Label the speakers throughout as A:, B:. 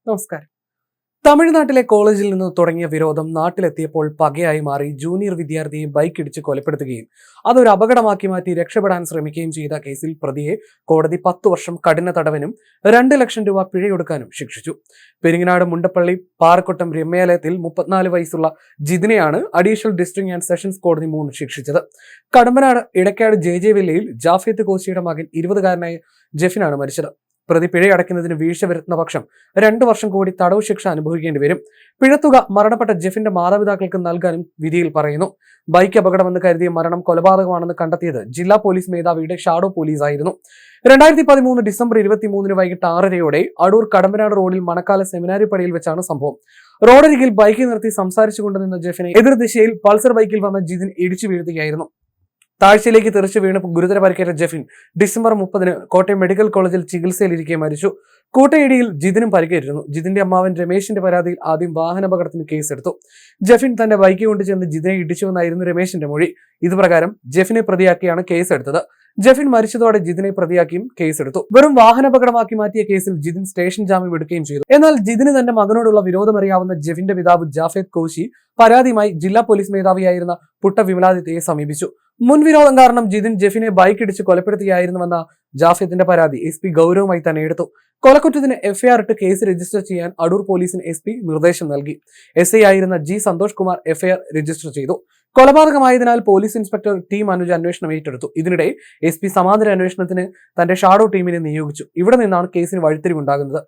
A: നമസ്കാരം. തമിഴ്നാട്ടിലെ കോളേജിൽ നിന്ന് തുടങ്ങിയ വിരോധം നാട്ടിലെത്തിയപ്പോൾ പകയായി മാറി ജൂനിയർ വിദ്യാർത്ഥിയെ ബൈക്ക് ഇടിച്ച് കൊലപ്പെടുത്തുകയും അതൊരു അപകടമാക്കി മാറ്റി രക്ഷപ്പെടാൻ ശ്രമിക്കുകയും ചെയ്ത കേസിൽ പ്രതിയെ കോടതി 10 വർഷം കഠിന തടവിനും 2 ലക്ഷം രൂപ പിഴയൊടുക്കാനും ശിക്ഷിച്ചു. പെരിങ്ങനാട് മുണ്ടപ്പള്ളി പാറക്കൊട്ടം രമ്യാലയത്തിൽ 34 വയസ്സുള്ള ജിതിനെയാണ് അഡീഷണൽ ഡിസ്ട്രിക്ട് ആൻഡ് സെഷൻസ് കോടതി 3 ശിക്ഷിച്ചത്. കടമ്പനാട് ഇടക്കാട് ജെ വില്ലയിൽ ജാഫിയത്ത് കോശിയുടെ മകൻ 20-കാരനായ ജെഫിനാണ് മരിച്ചത്. പ്രതി പിഴയടയ്ക്കുന്നതിന് വീഴ്ച വരുത്തുന്ന പക്ഷം 2 വർഷം കൂടി തടവ് ശിക്ഷ അനുഭവിക്കേണ്ടി വരും. പിഴത്തുക മരണപ്പെട്ട ജെഫിന്റെ മാതാപിതാക്കൾക്ക് നൽകാനും വിധിയിൽ പറയുന്നു. ബൈക്ക് അപകടമെന്ന് കരുതിയ മരണം കൊലപാതകമാണെന്ന് കണ്ടെത്തിയത് ജില്ലാ പോലീസ് മേധാവിയുടെ ഷാഡോ പോലീസായിരുന്നു. 2013 ഡിസംബർ 23 വൈകിട്ട് 6:30 അടൂർ കടമ്പനാട് റോഡിൽ മണക്കാല സെമിനാരിപ്പടിയിൽ വെച്ചാണ് സംഭവം. റോഡരികിൽ ബൈക്ക് നിർത്തി സംസാരിച്ചുകൊണ്ട് നിന്ന ജെഫിനെ എതിർദിശയിൽ പൾസർ ബൈക്കിൽ വന്ന ജിതിൻ ഇടിച്ചു വീഴ്ത്തുകയായിരുന്നു. താഴ്ചയിലേക്ക് തെറിച്ചു വീണ് ഗുരുതര പരിക്കേറ്റ ജെഫിൻ ഡിസംബർ 30 കോട്ടയം മെഡിക്കൽ കോളേജിൽ ചികിത്സയിലിരിക്കെ മരിച്ചു. കൂട്ടയിടിയിൽ ജിതിനും പരിക്കേറ്റിരുന്നു. ജിതിന്റെ അമ്മാവൻ രമേശിന്റെ പരാതിയിൽ ആദ്യം വാഹനാപകടത്തിന് കേസെടുത്തു. ജെഫിൻ തന്റെ ബൈക്ക് കൊണ്ട് ചെന്ന് ജിതിനെ ഇടിച്ചുവെന്നായിരുന്നു രമേശിന്റെ മൊഴി. ഇതുപ്രകാരം ജെഫിനെ പ്രതിയാക്കിയാണ് കേസെടുത്തത്. ജെഫിൻ മരിച്ചതോടെ ജിതിനെ പ്രതിയാക്കിയും കേസെടുത്തു. വെറും വാഹനാപകടമാക്കി മാറ്റിയ കേസിൽ ജിതിൻ സ്റ്റേഷൻ ജാമ്യം എടുക്കുകയും ചെയ്തു. എന്നാൽ ജിതിന് തന്റെ മകനോടുള്ള വിരോധമറിയാവുന്ന ജെഫിന്റെ പിതാവ് ജാഫേദ് കോശി പരാതിയുമായി ജില്ലാ പോലീസ് മേധാവിയായിരുന്ന പുട്ട വിമലാദിത്യയെ സമീപിച്ചു. മുൻവിരോധം കാരണം ജിതിൻ ജെഫിനെ ബൈക്ക് ഇടിച്ച് കൊലപ്പെടുത്തുകയായിരുന്നുവെന്ന ജാഫേദിന്റെ പരാതി SP ഗൗരവമായി തന്നെ എടുത്തു. കൊലക്കുറ്റത്തിന് FIR ഇട്ട് കേസ് രജിസ്റ്റർ ചെയ്യാൻ അടൂർ പോലീസിന് SP നിർദ്ദേശം നൽകി. SI ആയിരുന്ന G Santhosh Kumar FIR register ചെയ്തു. കൊലപാതകമായതിനാൽ പോലീസ് ഇൻസ്പെക്ടർ T മനോജ് അന്വേഷണം ഏറ്റെടുത്തു. ഇതിനിടെ SP സമാന്തര അന്വേഷണത്തിന് തന്റെ ഷാഡോ ടീമിനെ നിയോഗിച്ചു. ഇവിടെ നിന്നാണ് കേസിന് വഴിത്തിരിവുണ്ടാകുന്നത്.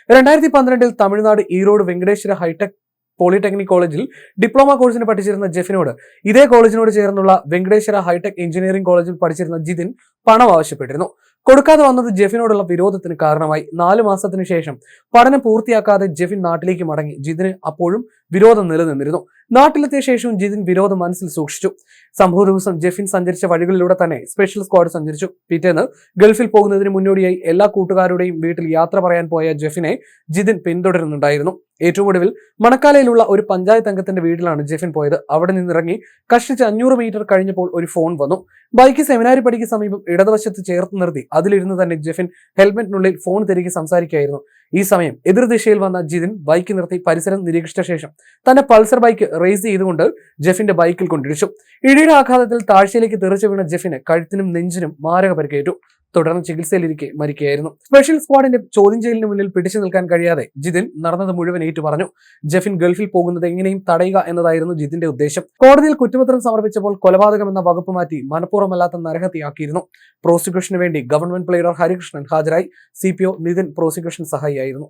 A: 2012 തമിഴ്നാട് ഈറോഡ് വെങ്കടേശ്വര ഹൈടെക് പോളിടെക്നിക് കോളേജിൽ ഡിപ്ലോമ കോഴ്സിന് പഠിച്ചിരുന്ന ജെഫിനോട് ഇതേ കോളേജിനോട് ചേർന്നുള്ള വെങ്കടേശ്വര ഹൈടെക് എഞ്ചിനീയറിംഗ് കോളേജിൽ പഠിച്ചിരുന്ന ജിതിൻ പണം ആവശ്യപ്പെട്ടിരുന്നു. കൊടുക്കാതെ വന്നത് ജെഫിനോടുള്ള വിരോധത്തിന് കാരണമായി. 4 മാസത്തിന് ശേഷം പഠനം പൂർത്തിയാക്കാതെ ജെഫിൻ നാട്ടിലേക്ക് മടങ്ങി. ജിതിന് അപ്പോഴും വിരോധം നിലനിന്നിരുന്നു. നാട്ടിലെത്തിയ ശേഷവും ജിതിൻ വിരോധം മനസ്സിൽ സൂക്ഷിച്ചു. സംഭവ ദിവസം ജെഫിൻ സഞ്ചരിച്ച വഴികളിലൂടെ തന്നെ സ്പെഷ്യൽ സ്ക്വാഡ് സഞ്ചരിച്ചു. പിറ്റേന്ന് ഗൾഫിൽ പോകുന്നതിന് മുന്നോടിയായി എല്ലാ കൂട്ടുകാരുടെയും വീട്ടിൽ യാത്ര പറയാൻ പോയ ജെഫിനെ ജിതിൻ പിന്തുടരുന്നുണ്ടായിരുന്നു. ഏറ്റവും ഒടുവിൽ മണക്കാലയിലുള്ള ഒരു പഞ്ചായത്ത് അംഗത്തിന്റെ വീട്ടിലാണ് ജെഫിൻ പോയത്. അവിടെ നിന്നിറങ്ങി കഷ്ടിച്ച് 500 മീറ്റർ കഴിഞ്ഞപ്പോൾ ഒരു ഫോൺ വന്നു. ബൈക്ക് സെമിനാരിപ്പടിക്ക് സമീപം ഇടതുവശത്ത് ചേർത്ത് നിർത്തി അതിലിരുന്ന് തന്നെ ജെഫിൻ ഹെൽമെറ്റിനുള്ളിൽ ഫോൺ തിരികെ സംസാരിക്കുകയായിരുന്നു. ഈ സമയം എതിർദിശയിൽ വന്ന ജിതിൻ ബൈക്ക് നിർത്തി പരിസരം നിരീക്ഷിച്ച ശേഷം തന്റെ പൾസർ ബൈക്ക് റേസ് ചെയ്തുകൊണ്ട് ജെഫിന്റെ ബൈക്കിൽ കൊണ്ടിടിച്ചു. ഇടിയുടെ ആഘാതത്തിൽ താഴ്ചയിലേക്ക് തെറിച്ചു വീണ ജെഫിന് കഴുത്തിനും നെഞ്ചിനും മാരക പരിക്കേറ്റു. തുടർന്ന് ചികിത്സയിലിരിക്കെ മരിക്കുകയായിരുന്നു. സ്പെഷ്യൽ സ്ക്വാഡിന്റെ ചോദ്യം ചെയ്യലിന് മുന്നിൽ പിടിച്ചു നിൽക്കാൻ കഴിയാതെ ജിതിൻ നടന്നത് മുഴുവൻ ഏറ്റു പറഞ്ഞു. ജെഫിൻ ഗൾഫിൽ പോകുന്നത് എങ്ങനെയും തടയുക എന്നതായിരുന്നു ജിതിന്റെ ഉദ്ദേശം. കോടതിയിൽ കുറ്റപത്രം സമർപ്പിച്ചപ്പോൾ കൊലപാതകം എന്ന വകുപ്പ് മാറ്റി മനഃപൂർവ്വമല്ലാത്ത നരഹത്യയാക്കിയിരുന്നു. പ്രോസിക്യൂഷന് വേണ്ടി ഗവൺമെന്റ് പ്ലീഡർ ഹരികൃഷ്ണൻ ഹാജരായി. CPO Nithin prosecution സഹായിയായിരുന്നു.